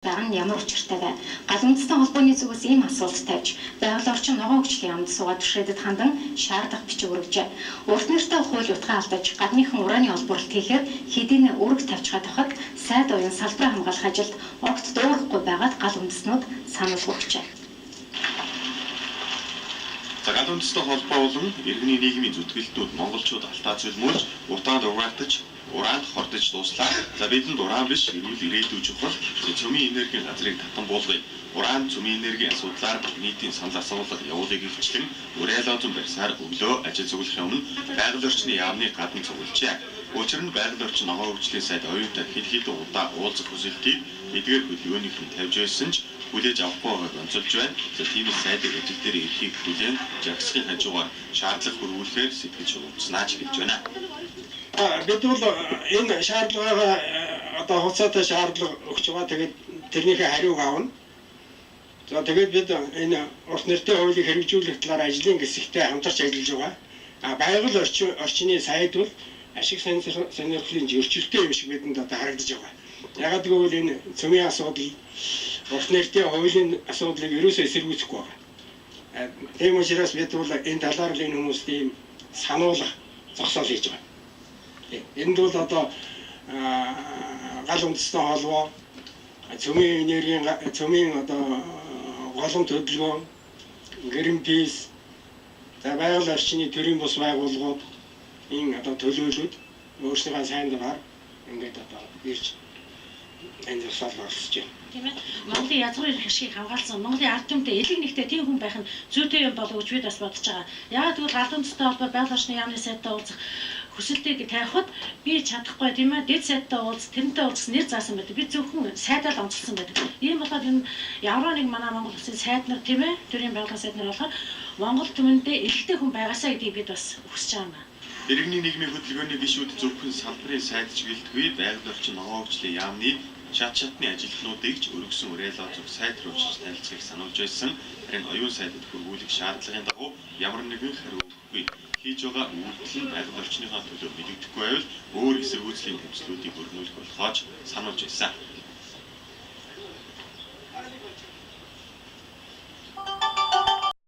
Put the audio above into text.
байгаа нь ямар учиртай вэ? Галан үндэстэн холбооны зүгээс ийм асуулт тавьж, байгаль орчин ногоон хөгжлийн яамд суугаад туршидэд хандан шаардах бичиг өргөжээ. Урт нэртэй хууль утгаа алдаж, гадныхан ураны олборлт хийхээр хэдийн үүрэг тавьчихад байхад сайд уян салбараа хамгаалах ажилд огт дуурахгүй байгаад гал үндэстнүүд санал өгчээ. Гал үндэстэн холбоо болон иргэний нийгмийн зүтгэлтүүд монголчууд алтаа цөлмүүлж, уртаад угаатаж, уранд хордож дуслаа. За бидэнд уран биш, эрүүл ирээдүй чухал. Цөмийн энергийн газрыг татан буулгая. Уран цөмийн энергийн асуудлаар нийтийн санал асуулга явуулыг хвчлэн урайлоозон барьсаар өглөө ажил зөвлөхийн өмнө байгаль орчны яамны гадна цуглжээ. Учир нь байгаль орчин ногоон хөгжлийн сайд оюутан хэд удаа уулзах хүсэлтийг эдгээр хөдөлгөөнийх нь тавьж байсан ч хүлээж авахгүй байгааг онцолж байна. За тиймээс сайдын ажил дээр эрхийг хүлээн жагсахын хажуугаар шаардлага хөрвүүлэхээр сэтгэж уулзнаа ч гэж байна. Бид бол энэ шаардлагаа одоо хугацаатай шаардлага өгч байгаа. Тэгээд тэрнийхээ хариуг авна. За тэгээд бид энэ урт нэртэй хуулийг хэрэгжүүлэх талаар ажлын хэсэгтэй хамтарч ажиллаж байгаа. Байгаль орчны сайд бол ашиг сонирхлын зөрчилтэй юм шиг бидэнд одоо харагдаж байгаа. Ягаад гэвэл энэ цөмийн асуудал, урт нэртэй хуулийн асуудлыг ерөөсөө эсэргүүцэхгүй байгаа. Тийм учраас бид бол энэ талаар л энэ хүмүүст ийм сануулга зогсоол хийж байгаа. Энд бол одоо гал үндэстэн холбоо, цөмийн энергийн цөмийн одоо голом төлөвлөгөө, Greenpeace, за байгаль орчны төрийн бус байгууллагууд энэ одоо төлөөлөлд өөрсдийнхөө сайн дураар ингээд одоо ирж энэ зогсоол оролцож байна. Тийм ээ. Монголын язгуурын хэршгийг хамгаалсан Монголын ард түмтэй элэг нэгтэй тийм хүн байх нь зүйтэй юм болов уу гэж бид бас бодож байгаа. Яагаад гэвэл гал үндэстэн холбоо байгаль орчны яамны сайдтай уулзах хүсэлтийг тавихад би чадахгүй тийм ээ. Дэд сайдтай тэрнтэй уулзсан нэр заасан байдаг. Би зөвхөн сайдаа л онцлсан байдаг. Ийм болохоор энэ ямар нэг манай Монгол улсын сайд нар тийм ээ. Төрийн байгууллагын сайд нар болохоор Монгол түмэндээ элэгтэй хүн байгаасаа гэдгийг бид бас хүсэж байгаа юм. Иргэний нийгмийн хөдөлгөөний гишүүд зөвхөн салбарын сайд чиглэлтгүй байгаль орчин ногоон хөгжлийн яамны шатны ажилтнуудыг ч өргөсөн урайлоозог сайд руу очиж танилцахыг сануулж байсан. Харин оюун сайдад хөрвүүлэх шаардлагын дагуу ямар нэгэн хариу өгөхгүй. Хийж байгаа үйлдэл нь байгаль орчныхаа төлөө мэдэгдэхгүй байвал өөр эсэргүүцлийн тэмцлүүдийг өргөнүүлэх болохоож сануулж байсан.